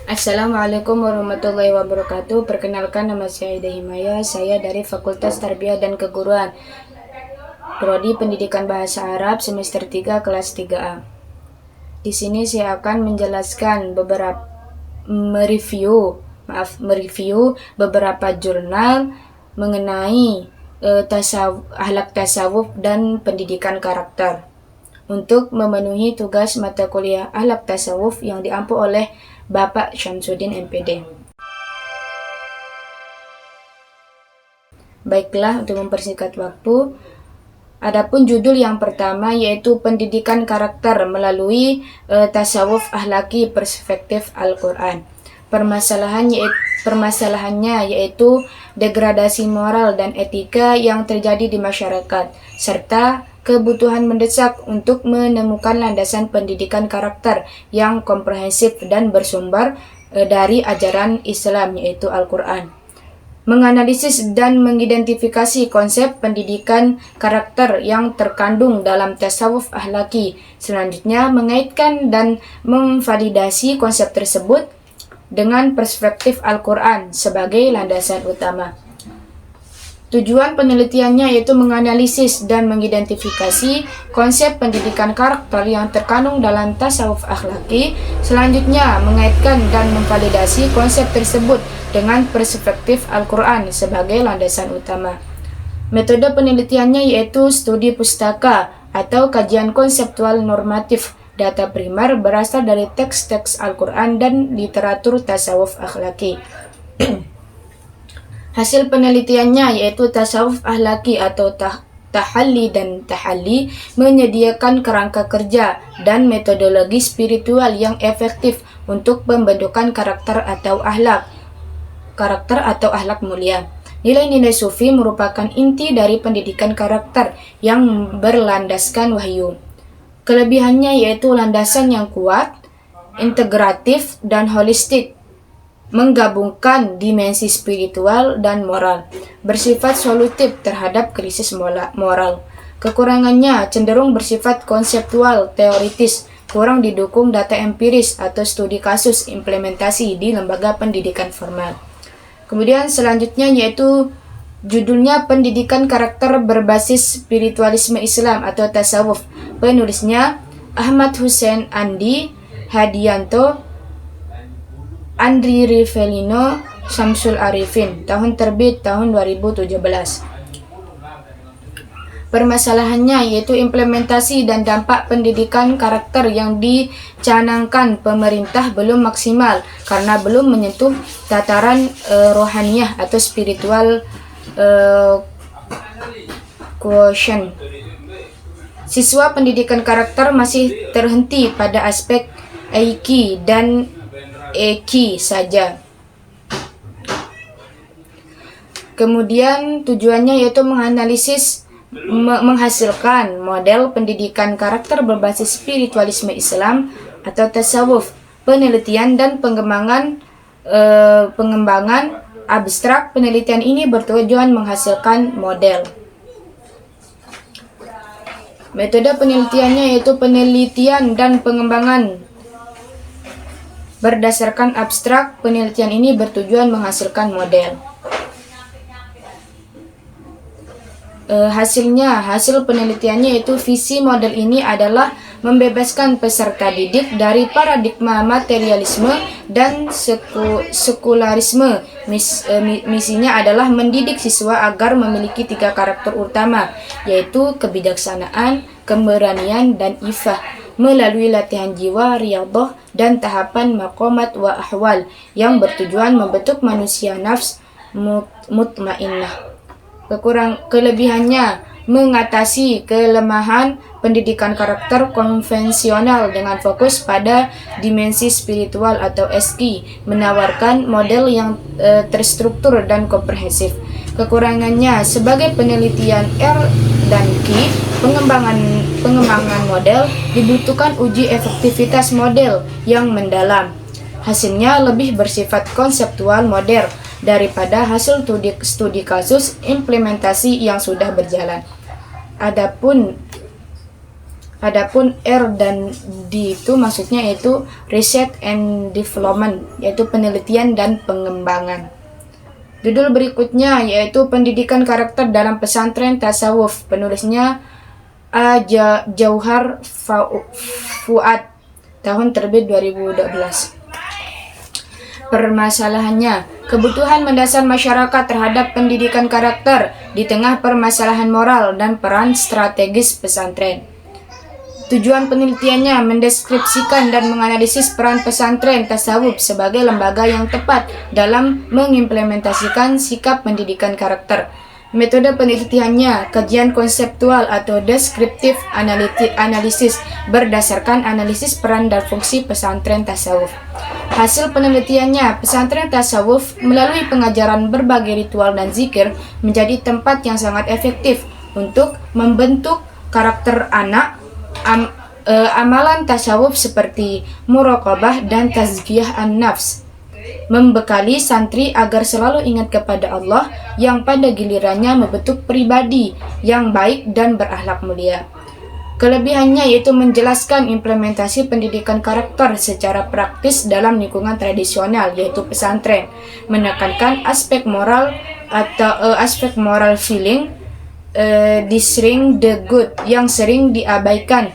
Assalamualaikum warahmatullahi wabarakatuh. Perkenalkan, nama saya Aida Himaya. Saya dari Fakultas Tarbiyah dan Keguruan, Prodi Pendidikan Bahasa Arab semester 3 kelas 3A. Di sini saya akan menjelaskan mereview beberapa jurnal mengenai akhlak tasawuf dan pendidikan karakter untuk memenuhi tugas mata kuliah akhlak tasawuf yang diampu oleh Bapak Syamsuddin MPD. Baiklah, untuk mempersingkat waktu, adapun judul yang pertama yaitu pendidikan karakter melalui tasawuf akhlaki perspektif Al-Quran. Permasalahannya yaitu degradasi moral dan etika yang terjadi di masyarakat, serta kebutuhan mendesak untuk menemukan landasan pendidikan karakter yang komprehensif dan bersumber dari ajaran Islam yaitu Al-Quran. Menganalisis dan mengidentifikasi konsep pendidikan karakter yang terkandung dalam tasawuf akhlaki. Selanjutnya, mengaitkan dan memvalidasi konsep tersebut dengan perspektif Al-Quran sebagai landasan utama. Tujuan penelitiannya yaitu menganalisis dan mengidentifikasi konsep pendidikan karakter yang terkandung dalam tasawuf akhlaki. Selanjutnya, mengaitkan dan memvalidasi konsep tersebut dengan perspektif Al-Quran sebagai landasan utama. Metode penelitiannya yaitu studi pustaka atau kajian konseptual normatif. Data primer berasal dari teks-teks Al-Quran dan literatur tasawuf akhlaki. Hasil penelitiannya yaitu tasawuf akhlaki atau tahalli dan tahalli menyediakan kerangka kerja dan metodologi spiritual yang efektif untuk pembentukan karakter atau akhlak mulia. Nilai-nilai sufi merupakan inti dari pendidikan karakter yang berlandaskan wahyu. Kelebihannya yaitu landasan yang kuat, integratif, dan holistik, menggabungkan dimensi spiritual dan moral, bersifat solutif terhadap krisis moral. Kekurangannya cenderung bersifat konseptual, teoritis, kurang didukung data empiris atau studi kasus implementasi di lembaga pendidikan formal. Kemudian selanjutnya yaitu judulnya Pendidikan Karakter Berbasis Spiritualisme Islam atau Tasawuf. Penulisnya Ahmad Hussein Andi Hadianto, Andri Rivelino, Samsul Arifin. Tahun terbit tahun 2017. Permasalahannya yaitu implementasi dan dampak pendidikan karakter yang dicanangkan pemerintah belum maksimal karena belum menyentuh tataran rohaniyah atau spiritual quotient. Siswa pendidikan karakter masih terhenti pada aspek Aiki dan Eki saja. Kemudian tujuannya yaitu menghasilkan model pendidikan karakter berbasis spiritualisme Islam atau tasawuf, penelitian dan pengembangan abstrak. Penelitian ini bertujuan menghasilkan model. Metode penelitiannya yaitu penelitian dan pengembangan berdasarkan abstrak. Penelitian ini bertujuan menghasilkan model. Hasil penelitiannya yaitu visi model ini adalah membebaskan peserta didik dari paradigma materialisme dan sekularisme. Misinya adalah mendidik siswa agar memiliki 3 karakter utama, yaitu kebijaksanaan, keberanian, dan ifah, melalui latihan jiwa, riyadhah, dan tahapan maqamat wa ahwal yang bertujuan membentuk manusia nafs mutmainnah. Kelebihannya mengatasi kelemahan pendidikan karakter konvensional dengan fokus pada dimensi spiritual atau SQ, menawarkan model yang terstruktur dan komprehensif. Kekurangannya sebagai penelitian R dan Q, pengembangan model dibutuhkan uji efektivitas model yang mendalam. Hasilnya lebih bersifat konseptual modern daripada hasil studi kasus implementasi yang sudah berjalan. Adapun Adapun R dan D itu maksudnya yaitu Research and Development, yaitu penelitian dan pengembangan. Judul berikutnya yaitu Pendidikan Karakter dalam Pesantren Tasawuf. Penulisnya Jauhar Fuad, tahun terbit 2012. Permasalahannya, kebutuhan mendasar masyarakat terhadap pendidikan karakter di tengah permasalahan moral dan peran strategis pesantren. Tujuan penelitiannya mendeskripsikan dan menganalisis peran pesantren tasawuf sebagai lembaga yang tepat dalam mengimplementasikan sikap pendidikan karakter. Metode penelitiannya kajian konseptual atau deskriptif analisis berdasarkan analisis peran dan fungsi pesantren tasawuf. Hasil penelitiannya, pesantren tasawuf melalui pengajaran berbagai ritual dan zikir menjadi tempat yang sangat efektif untuk membentuk karakter anak. Amalan tasawuf seperti muraqabah dan tazkiyah an-nafs membekali santri agar selalu ingat kepada Allah yang pada gilirannya membentuk pribadi yang baik dan berakhlak mulia. Kelebihannya yaitu menjelaskan implementasi pendidikan karakter secara praktis dalam lingkungan tradisional yaitu pesantren, menekankan aspek moral atau aspek moral feeling, disering the good yang sering diabaikan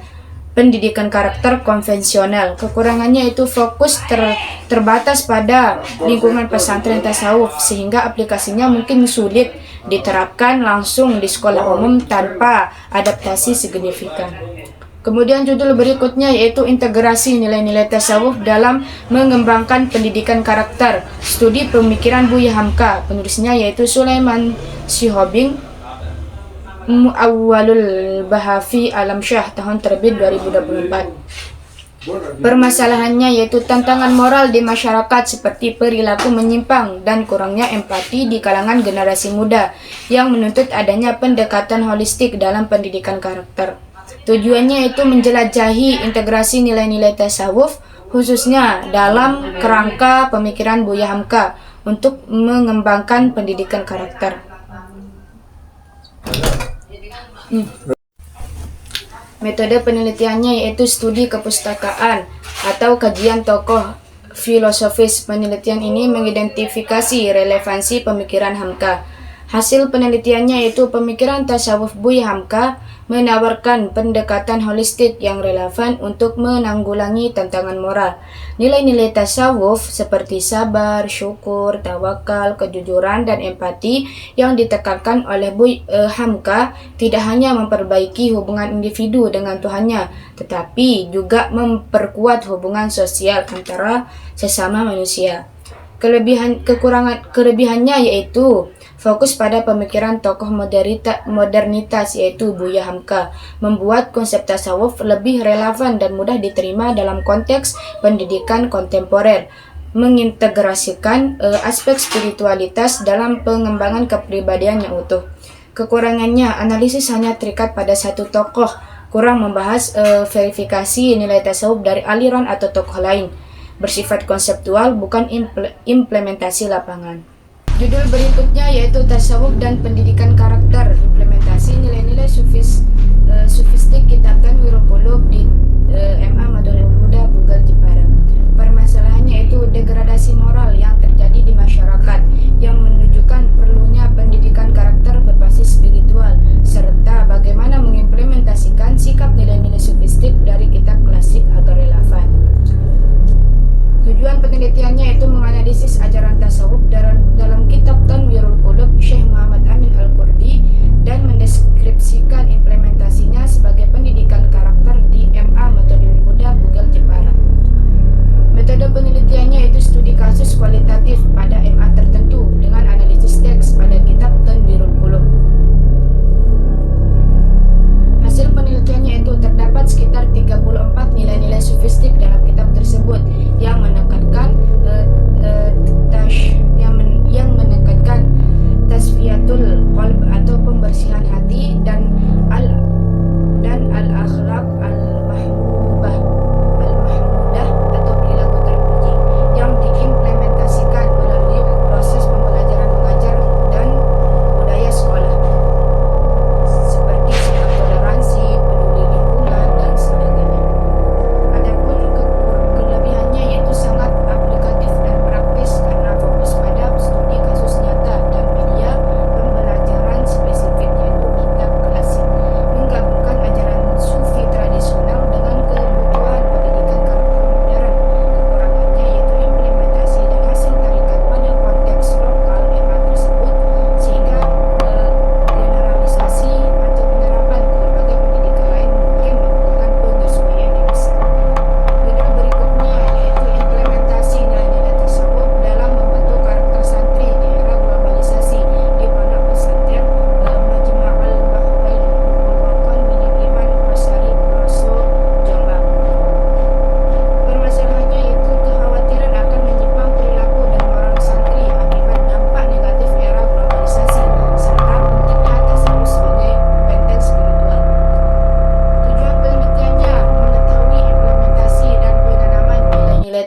pendidikan karakter konvensional. Kekurangannya itu fokus terbatas pada lingkungan pesantren tasawuf sehingga aplikasinya mungkin sulit diterapkan langsung di sekolah umum tanpa adaptasi signifikan. Kemudian judul berikutnya yaitu Integrasi Nilai-Nilai Tasawuf dalam Mengembangkan Pendidikan Karakter, Studi Pemikiran Buya Hamka. Penulisnya yaitu Sulaiman Shihobing, Mu'awwalul Bahafi Alam Syah, tahun terbit 2024. Permasalahannya yaitu tantangan moral di masyarakat seperti perilaku menyimpang dan kurangnya empati di kalangan generasi muda yang menuntut adanya pendekatan holistik dalam pendidikan karakter. Tujuannya itu menjelajahi integrasi nilai-nilai tasawuf khususnya dalam kerangka pemikiran Buya Hamka untuk mengembangkan pendidikan karakter. Metode penelitiannya yaitu studi kepustakaan atau kajian tokoh filosofis. Penelitian ini mengidentifikasi relevansi pemikiran Hamka. Hasil penelitiannya yaitu pemikiran tasawuf Buya Hamka menawarkan pendekatan holistik yang relevan untuk menanggulangi tantangan moral. Nilai-nilai tasawuf seperti sabar, syukur, tawakal, kejujuran, dan empati yang ditekankan oleh Buya Hamka tidak hanya memperbaiki hubungan individu dengan Tuhannya, tetapi juga memperkuat hubungan sosial antara sesama manusia. Kelebihannya yaitu fokus pada pemikiran tokoh modernitas yaitu Buya Hamka, membuat konsep tasawuf lebih relevan dan mudah diterima dalam konteks pendidikan kontemporer, mengintegrasikan aspek spiritualitas dalam pengembangan kepribadian yang utuh. Kekurangannya, analisis hanya terikat pada satu tokoh, kurang membahas verifikasi nilai tasawuf dari aliran atau tokoh lain, bersifat konseptual bukan implementasi lapangan. Judul berikutnya yaitu Tasawuf dan Pendidikan Karakter, implementasi nilai-nilai sufistik Kitab Tanwirul Qulub di MA Madhurul Huda Bugal Jepara. Permasalahannya yaitu degradasi moral yang terjadi di masyarakat yang menunjukkan perlunya pendidikan karakter berbasis spiritual serta bagaimana mengimplementasikan sikap nilai-nilai sufistik dari kitab klasik agar relevan. Tujuan penelitiannya yaitu menganalisis ajaran tasawuf dalam kitab Tanwirul Qulub Syekh Muhammad Amin Al-Qurdi dan mendeskripsikan implementasinya sebagai pendidikan karakter di MA Madhurul Huda Bugal Jepara. Metode penelitiannya yaitu studi kasus kualitatif pada MA tertentu dengan analisis teks pada kitab Tanwirul Qulub. Hasil penelitiannya itu terdapat sekitar 34 nilai-nilai sufistik dalam kitab tersebut yang menekankan tasfiyatul qalb atau pembersihan hati dan al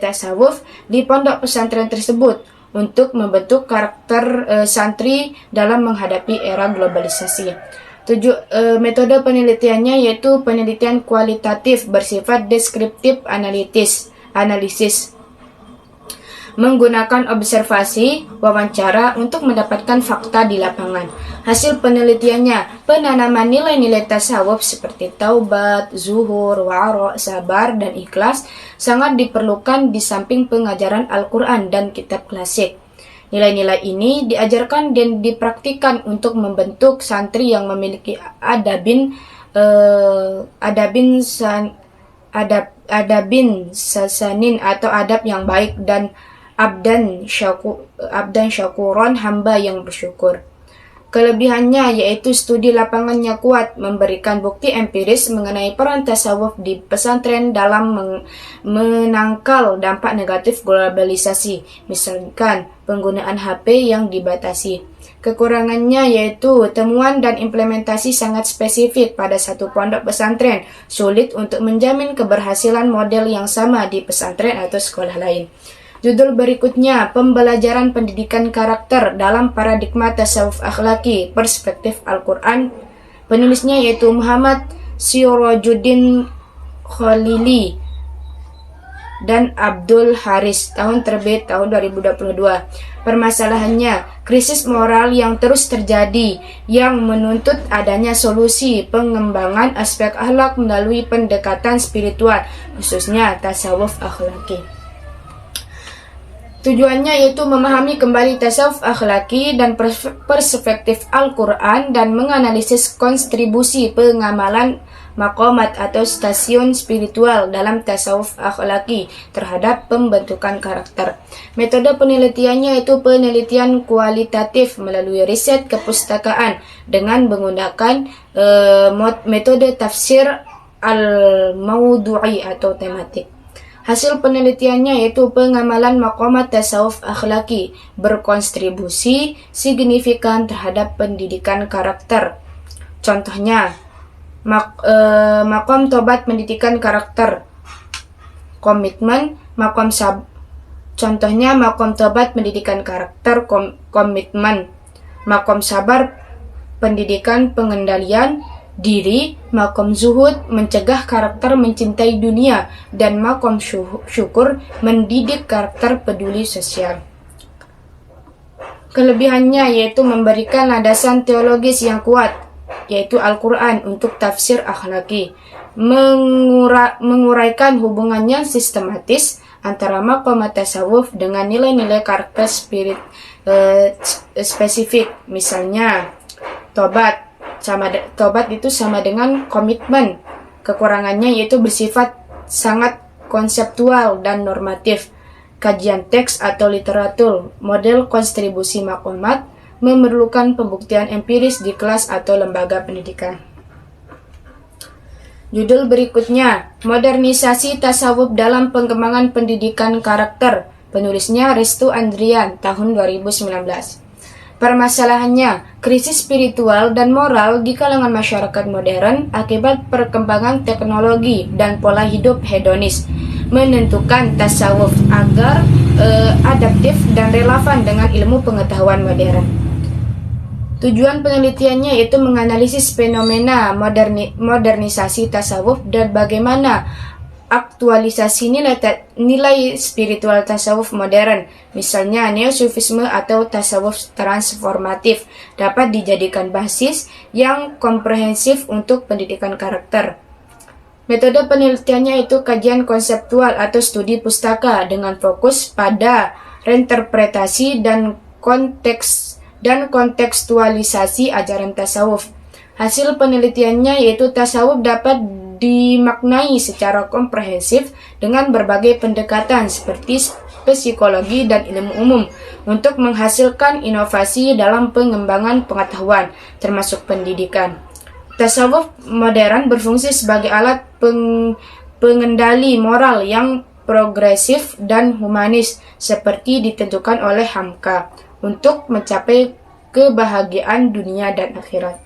tasawuf di pondok pesantren tersebut untuk membentuk karakter santri dalam menghadapi era globalisasi. Metode penelitiannya yaitu penelitian kualitatif bersifat deskriptif analisis menggunakan observasi, wawancara untuk mendapatkan fakta di lapangan. Hasil penelitiannya, penanaman nilai-nilai tasawuf seperti taubat, zuhur, wara', sabar, dan ikhlas sangat diperlukan di samping pengajaran Al-Quran dan kitab klasik. Nilai-nilai ini diajarkan dan dipraktikkan untuk membentuk santri yang memiliki adabin sasanin atau adab yang baik dan abdan syakuron, hamba yang bersyukur. Kelebihannya yaitu studi lapangannya kuat, memberikan bukti empiris mengenai peran tasawuf di pesantren dalam menangkal dampak negatif globalisasi, misalkan penggunaan HP yang dibatasi. Kekurangannya yaitu temuan dan implementasi sangat spesifik pada satu pondok pesantren, sulit untuk menjamin keberhasilan model yang sama di pesantren atau sekolah lain. Judul berikutnya, pembelajaran pendidikan karakter dalam paradigma tasawuf akhlaki, perspektif Al-Quran. Penulisnya yaitu Muhammad Sirajuddin Khalili dan Abdul Haris, tahun terbit tahun 2022. Permasalahannya, krisis moral yang terus terjadi yang menuntut adanya solusi pengembangan aspek akhlak melalui pendekatan spiritual, khususnya tasawuf akhlaki. Tujuannya yaitu memahami kembali tasawuf akhlaki dan perspektif Al-Quran dan menganalisis kontribusi pengamalan maqamat atau stasiun spiritual dalam tasawuf akhlaki terhadap pembentukan karakter. Metode penelitiannya yaitu penelitian kualitatif melalui riset kepustakaan dengan menggunakan metode tafsir al-mawdu'i atau tematik. Hasil penelitiannya yaitu pengamalan maqamat tasawuf akhlaki berkontribusi signifikan terhadap pendidikan karakter. Contohnya, maqam tobat pendidikan karakter, komitmen, contohnya maqam tobat pendidikan karakter, komitmen, maqam sabar pendidikan pengendalian diri, maqam zuhud mencegah karakter mencintai dunia, dan maqam syukur mendidik karakter peduli sosial. Kelebihannya yaitu memberikan landasan teologis yang kuat, yaitu Al-Quran untuk tafsir akhlaki, menguraikan hubungannya sistematis antara maqam tasawuf dengan nilai-nilai karakter spesifik, misalnya tobat itu sama dengan komitmen. Kekurangannya yaitu bersifat sangat konseptual dan normatif. Kajian teks atau literatur, model kontribusi maqamat memerlukan pembuktian empiris di kelas atau lembaga pendidikan. Judul berikutnya, modernisasi tasawuf dalam pengembangan pendidikan karakter. Penulisnya Restu Andrian, tahun 2019. Permasalahannya, krisis spiritual dan moral di kalangan masyarakat modern akibat perkembangan teknologi dan pola hidup hedonis menentukan tasawuf agar adaptif dan relevan dengan ilmu pengetahuan modern. Tujuan penelitiannya yaitu menganalisis fenomena modernisasi tasawuf dan bagaimana aktualisasi nilai spiritual tasawuf modern, misalnya neosufisme atau tasawuf transformatif, dapat dijadikan basis yang komprehensif untuk pendidikan karakter. Metode penelitiannya itu kajian konseptual atau studi pustaka dengan fokus pada reinterpretasi dan kontekstualisasi ajaran tasawuf. Hasil penelitiannya yaitu tasawuf dapat dimaknai secara komprehensif dengan berbagai pendekatan seperti psikologi dan ilmu umum untuk menghasilkan inovasi dalam pengembangan pengetahuan, termasuk pendidikan. Tasawuf modern berfungsi sebagai alat pengendali moral yang progresif dan humanis seperti ditentukan oleh Hamka untuk mencapai kebahagiaan dunia dan akhirat.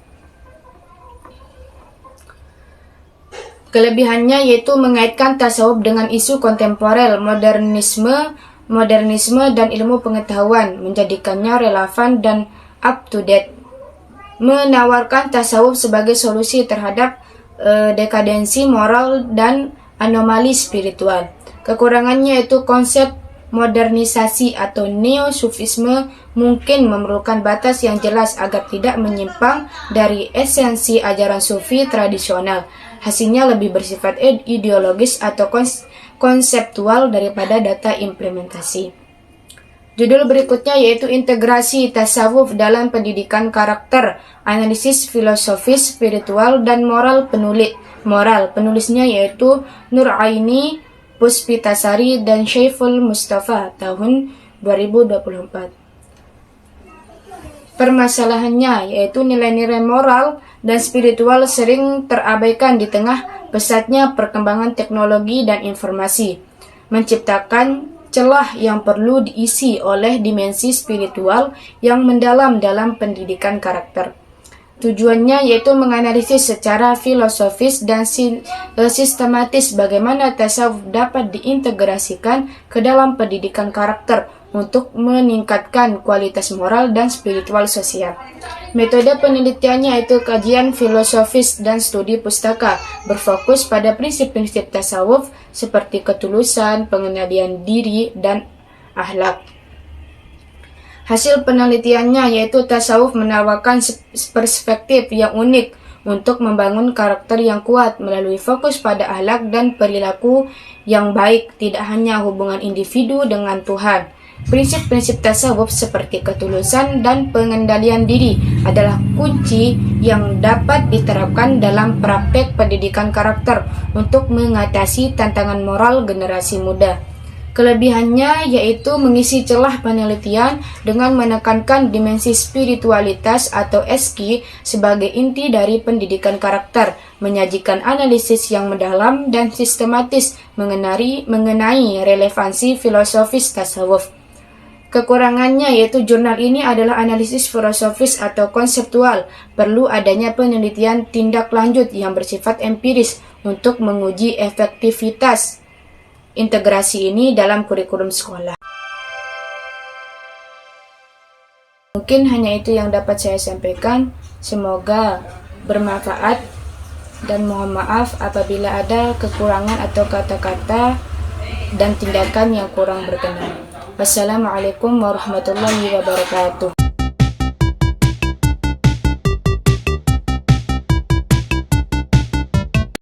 Kelebihannya yaitu mengaitkan tasawuf dengan isu kontemporer, modernisme dan ilmu pengetahuan, menjadikannya relevan dan up to date. Menawarkan tasawuf sebagai solusi terhadap dekadensi moral dan anomali spiritual. Kekurangannya yaitu konsep modernisasi atau neo-sufisme mungkin memerlukan batas yang jelas agar tidak menyimpang dari esensi ajaran sufi tradisional. Hasilnya lebih bersifat ideologis atau konseptual daripada data implementasi. Judul berikutnya yaitu integrasi tasawuf dalam pendidikan karakter, analisis filosofis, spiritual, dan moral penulisnya yaitu Nur Aini Puspitasari dan Syaiful Mustafa tahun 2024. Permasalahannya yaitu nilai-nilai moral dan spiritual sering terabaikan di tengah pesatnya perkembangan teknologi dan informasi, menciptakan celah yang perlu diisi oleh dimensi spiritual yang mendalam dalam pendidikan karakter. Tujuannya yaitu menganalisis secara filosofis dan sistematis bagaimana tasawuf dapat diintegrasikan ke dalam pendidikan karakter untuk meningkatkan kualitas moral dan spiritual sosial. Metode penelitiannya yaitu kajian filosofis dan studi pustaka, berfokus pada prinsip-prinsip tasawuf seperti ketulusan, pengendalian diri, dan akhlak. Hasil penelitiannya yaitu tasawuf menawarkan perspektif yang unik untuk membangun karakter yang kuat melalui fokus pada akhlak dan perilaku yang baik, tidak hanya hubungan individu dengan Tuhan. Prinsip-prinsip tasawuf seperti ketulusan dan pengendalian diri adalah kunci yang dapat diterapkan dalam praktek pendidikan karakter untuk mengatasi tantangan moral generasi muda. Kelebihannya yaitu mengisi celah penelitian dengan menekankan dimensi spiritualitas atau SQ sebagai inti dari pendidikan karakter, menyajikan analisis yang mendalam dan sistematis mengenai relevansi filosofis tasawuf. Kekurangannya yaitu jurnal ini adalah analisis filosofis atau konseptual, perlu adanya penelitian tindak lanjut yang bersifat empiris untuk menguji efektivitas integrasi ini dalam kurikulum sekolah. Mungkin hanya itu yang dapat saya sampaikan. Semoga bermanfaat dan mohon maaf apabila ada kekurangan atau kata-kata dan tindakan yang kurang berkenan. Wassalamualaikum warahmatullahi wabarakatuh.